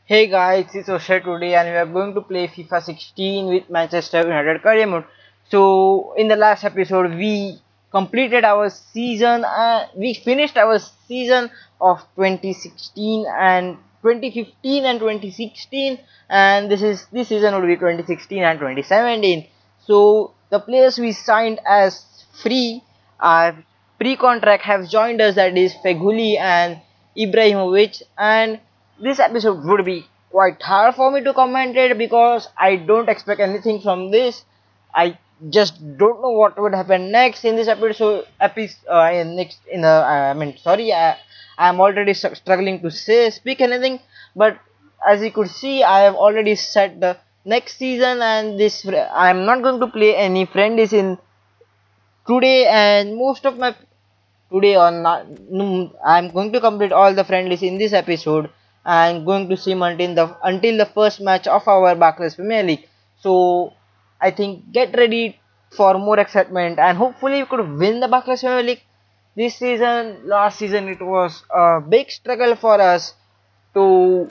Hey guys, it's Osher today and we are going to play FIFA 16 with Manchester United career mode. So in the last episode we completed our season and we finished our season of 2016 and 2015 and 2016, and this season will be 2016 and 2017. So the players we signed as free are pre-contract have joined us, that is Feghouli and Ibrahimovic, and this episode would be quite hard for me to comment it because I don't expect anything from this. I just don't know what would happen next in this episode. Next in the I mean, sorry, I'm already struggling to speak anything. But as you could see, I have already set the next season, and I'm not going to play any friendlies in today, and most of my today on not, I'm going to complete all the friendlies in this episode. I'm going to see him until the first match of our Barclays Premier League. So I think get ready for more excitement, and hopefully we could win the Barclays Premier League this season. Last season it was a big struggle for us to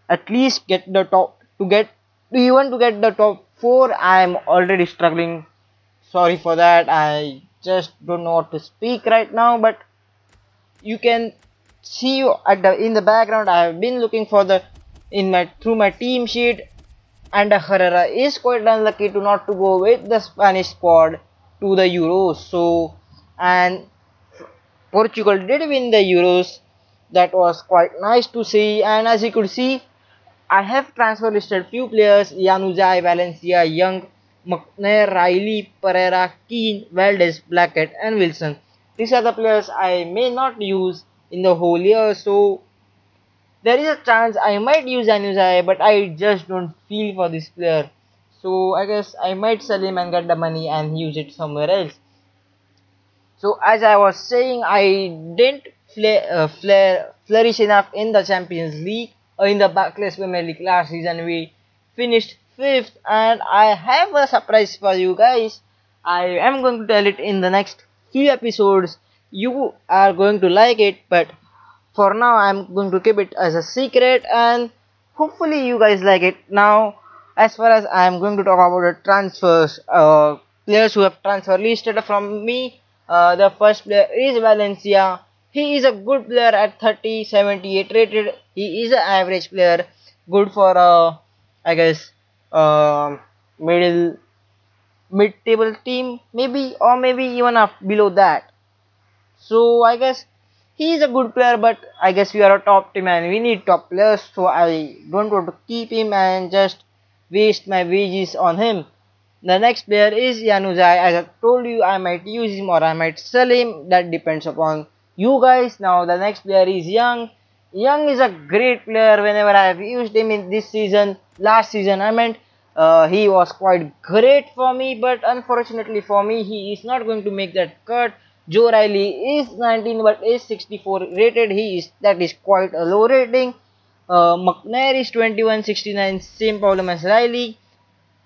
at least get the top to get even to get the top 4. I'm already struggling. Sorry for that. I just don't know what to speak right now, but you can see at the in the background I have been looking for the in my through my team sheet, and Herrera is quite unlucky to not to go with the Spanish squad to the Euros. So, and Portugal did win the Euros. That was quite nice to see, and as you could see, I have transfer listed few players: Januzaj, Valencia, Young, McNair, Riley, Pereira, Keane, Valdez, Blackett, and Wilson. These are the players I may not use in the whole year, so there is a chance I might use Januzaj, but I just don't feel for this player. So I guess I might sell him and get the money and use it somewhere else. So as I was saying, I didn't flourish enough in the Champions League or in the Barclays Premier League last season. We finished 5th, and I have a surprise for you guys. I am going to tell it in the next few episodes. You are going to like it, but for now I'm going to keep it as a secret, and hopefully you guys like it. Now, as far as I'm going to talk about the transfers, players who have transfer listed from me, the first player is Valencia. He is a good player at 30, 78 rated. He is an average player, good for I guess middle mid-table team, maybe, or maybe even up below that. So I guess he is a good player, but I guess we are a top team and we need top players, so I don't want to keep him and just waste my wages on him. The next player is Januzaj. As I told you, I might use him or I might sell him. That depends upon you guys. Now the next player is Young. Young is a great player. Whenever I have used him in this season, last season I meant, he was quite great for me, but unfortunately for me, he is not going to make that cut. Joe Riley is 19 but is 64 rated. That is quite a low rating. McNair is 21, 69, same problem as Riley.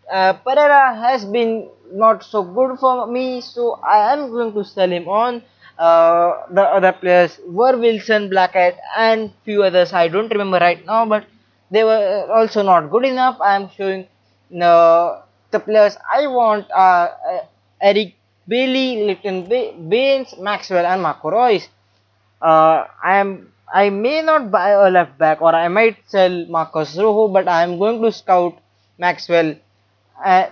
Pereira has been not so good for me, so I am going to sell him on. The other players were Wilson, Blackett, and few others. I don't remember right now, but they were also not good enough. I am showing the players I want are Eric Bailey, Litton Baines, Maxwell, and Marco Reus. I may not buy a left back, or I might sell Marcos Rojo, but I am going to scout Maxwell.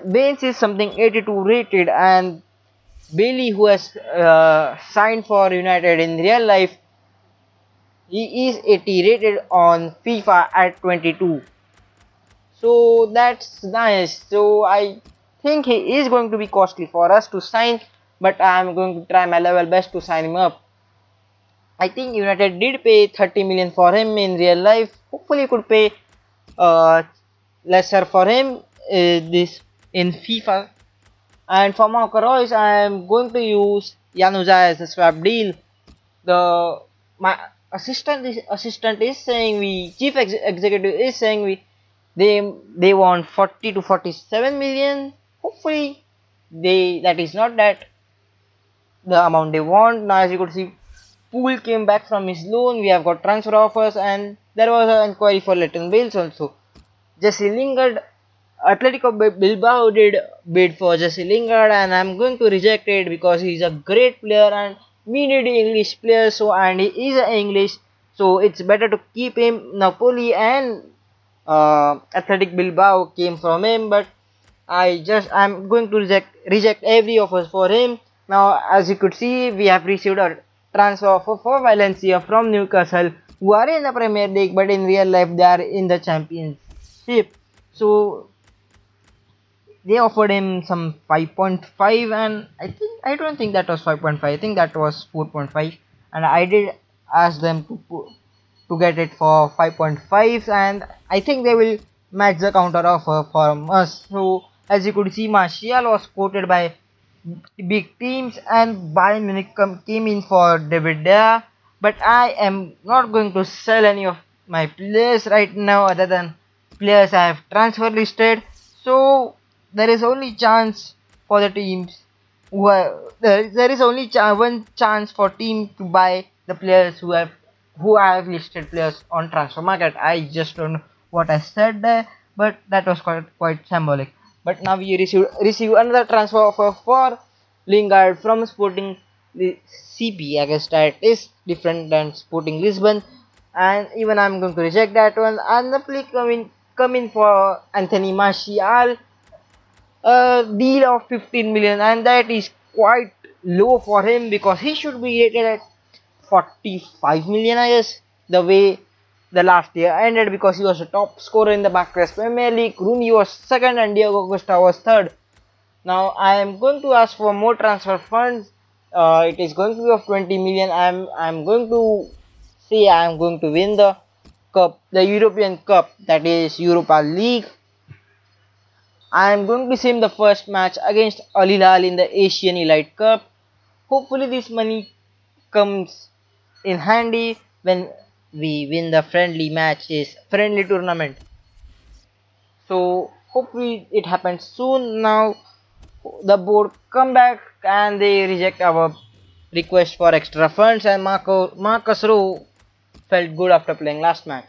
Baines is something 82 rated, and Bailey, who has signed for United in real life, he is 80 rated on FIFA at 22. So that's nice. So I think he is going to be costly for us to sign, but I am going to try my level best to sign him up. I think United did pay 30 million for him in real life. Hopefully, you could pay lesser for him this in FIFA. And for Marco Reus, I am going to use Januzaj as a swap deal. My assistant is saying chief executive is saying they want 40 to 47 million. Hopefully, that is not that the amount they want. Now, as you could see, Poole came back from his loan. We have got transfer offers, and there was an inquiry for Leighton Baines also. Jesse Lingard, Atletico Bilbao did bid for Jesse Lingard, and I'm going to reject it because he's a great player and we need English players. So and he is English, so it's better to keep him. Napoli and Athletic Bilbao came from him, but I'm going to reject every offer for him. Now, as you could see, we have received a transfer offer for Valencia from Newcastle, who are in the Premier League, but in real life they are in the Championship. So they offered him some 5.5, and I don't think that was 5.5. I think that was 4.5, and I did ask them to get it for 5.5, and I think they will match the counter offer from us. So as you could see, Martial was quoted by big teams, and Bayern Munich came in for David Dea, but I am not going to sell any of my players right now other than players I have transfer listed. So there is only chance for the teams who are, there is only one chance for team to buy the players who I have listed players on transfer market. I just don't know what I said there, but that was quite symbolic. But now we receive another transfer offer for Lingard from Sporting CP. I guess that is different than Sporting Lisbon, and even I'm going to reject that one. And the play come in for Anthony Martial, a deal of 15 million, and that is quite low for him because he should be rated at 45 million, I guess, the way the last year ended, because he was a top scorer in the Backrest Premier League. Rooney was second and Diego Costa was third. Now I am going to ask for more transfer funds. It is going to be of 20 million. I'm going to say I am going to win the cup, the European Cup, that is Europa League. I am going to sim the first match against Al Hilal in the Asian Elite Cup. Hopefully this money comes in handy when we win the friendly tournament. So hopefully it happens soon. Now the board come back and they reject our request for extra funds, and Marcus Rowe felt good after playing last match.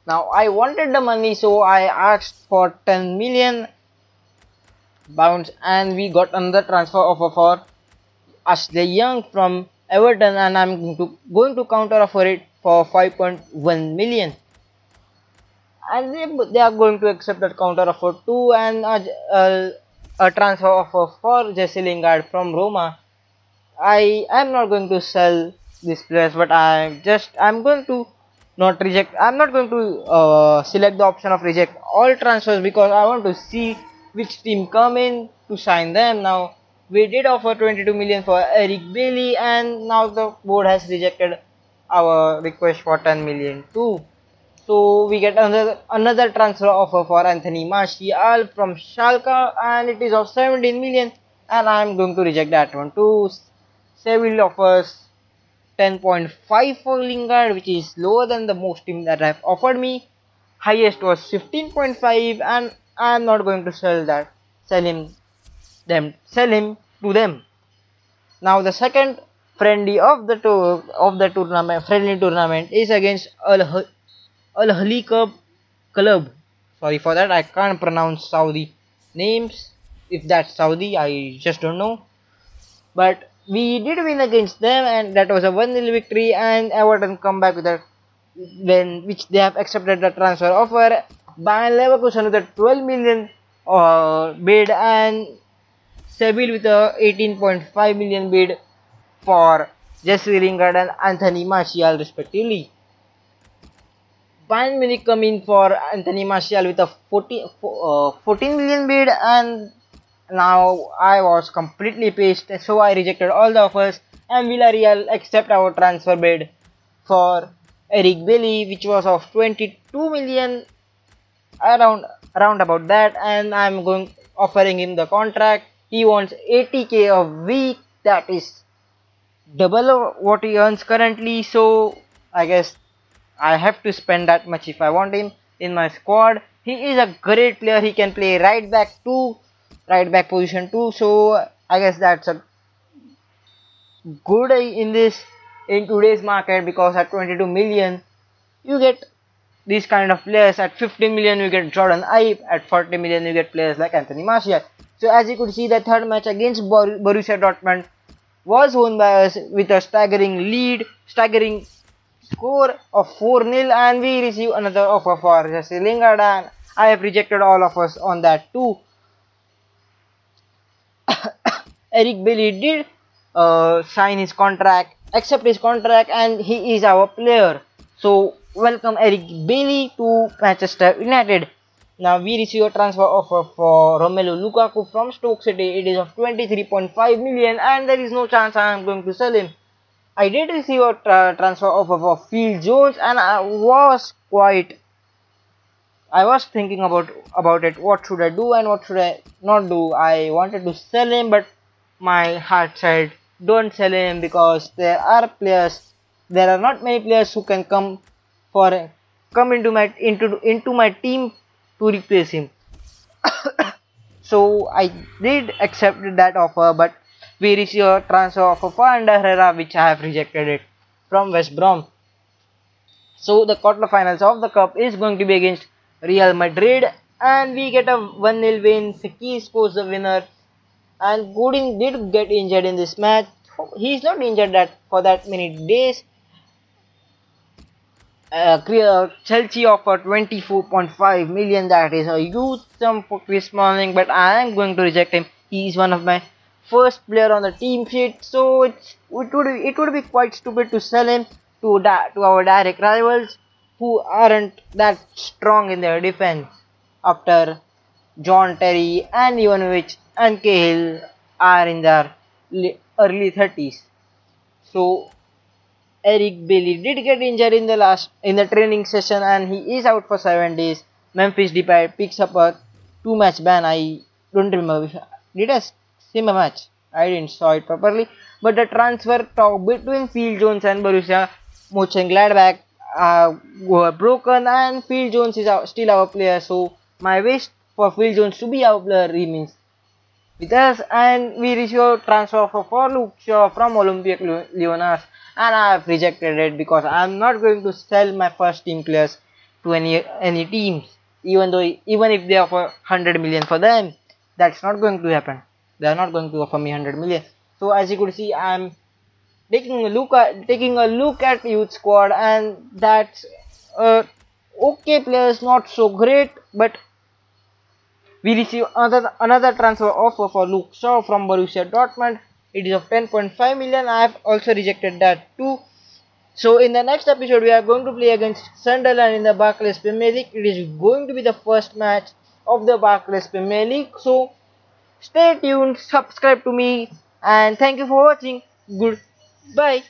Now I wanted the money, so I asked for 10 million pounds, and we got another transfer offer for Ashley Young from Everton, and I'm going to counter offer it for 5.1 million, and they are going to accept that counter offer too. And a transfer offer for Jesse Lingard from Roma. I am not going to sell this players, but I'm going to not reject. I'm not going to select the option of reject all transfers because I want to see which team come in to sign them. Now we did offer 22 million for Eric Bailey, and now the board has rejected our request for 10 million too. So we get another transfer offer for Anthony Martial from Schalke, and it is of 17 million, and I am going to reject that one too. Seville offers 10.5 for Lingard, which is lower than the most team that have offered me. Highest was 15.5, and I am not going to sell him to them. Now the second friendly of the tournament is against Al Ahly Club. Sorry for that, I can't pronounce Saudi names. If that's Saudi, I just don't know. But we did win against them, and that was a 1-0 victory. And Everton come back with which they have accepted the transfer offer. Bayern Leverkusen with a 12 million bid, and Seville with a 18.5 million bid for Jesse Lingard and Anthony Martial respectively. Bayern Munich come in for Anthony Martial with a 14 million bid, and now I was completely pissed, so I rejected all the offers, and Villarreal accept our transfer bid for Eric Bailly, which was of 22 million, around about that, and I'm offering him the contract. He wants 80k a week, that is double of what he earns currently, so I guess I have to spend that much if I want him in my squad. He is a great player, he can play right back position too, so I guess that's a good in today's market, because at 22 million you get these kind of players. At 50 million you get Jordan Ibe, at 40 million you get players like Anthony Martial. So as you could see, the third match against Borussia Dortmund was won by us with a staggering score of 4-0, and we received another offer for Jesse Lingard, and I have rejected all of us on that too. Eric Bailly did sign his contract, accept his contract, and he is our player. So welcome Eric Bailly to Manchester United. Now we receive a transfer offer for Romelu Lukaku from Stoke City. It is of 23.5 million, and there is no chance I am going to sell him. I did receive a transfer offer for Phil Jones, and I was thinking about it. What should I do and what should I not do? I wanted to sell him, but my heart said don't sell him, because there are not many players who can come into my team to replace him. So I did accept that offer, but we received a transfer offer for Ander Herrera, which I have rejected it from West Brom. So the quarterfinals of the cup is going to be against Real Madrid, and we get a 1-0 win. Fekir scores the winner, and Godin did get injured in this match. He is not injured for that many days. Chelsea offered 24.5 million. That is a huge sum for Chris Smalling, but I am going to reject him. He is one of my first player on the team sheet, so it would be quite stupid to sell him to our direct rivals who aren't that strong in their defense after John Terry and Ivanovic and Cahill are in their early 30s. So Eric Bailly did get injured in the training session, and he is out for 7 days. Memphis Depay picks up a 2-match ban. I don't remember. Did I see a match? I didn't saw it properly. But the transfer talk between Phil Jones and Borussia Mönchengladbach were broken, and Phil Jones is still our player. So my wish for Phil Jones to be our player remains with us, and we received transfer for Luke Shaw from Olympique Lyonnais, and I have rejected it because I am not going to sell my first team players to any teams, even if they offer 100 million for them. That's not going to happen. They are not going to offer me 100 million. So as you could see, I am taking a look at youth squad, and that's okay players, not so great, but we receive another transfer offer for Luke Shaw from Borussia Dortmund. It is of 10.5 million. I have also rejected that too. So in the next episode, we are going to play against Sunderland in the Barclays Premier League. It is going to be the first match of the Barclays Premier League. So stay tuned, subscribe to me, and thank you for watching. Goodbye.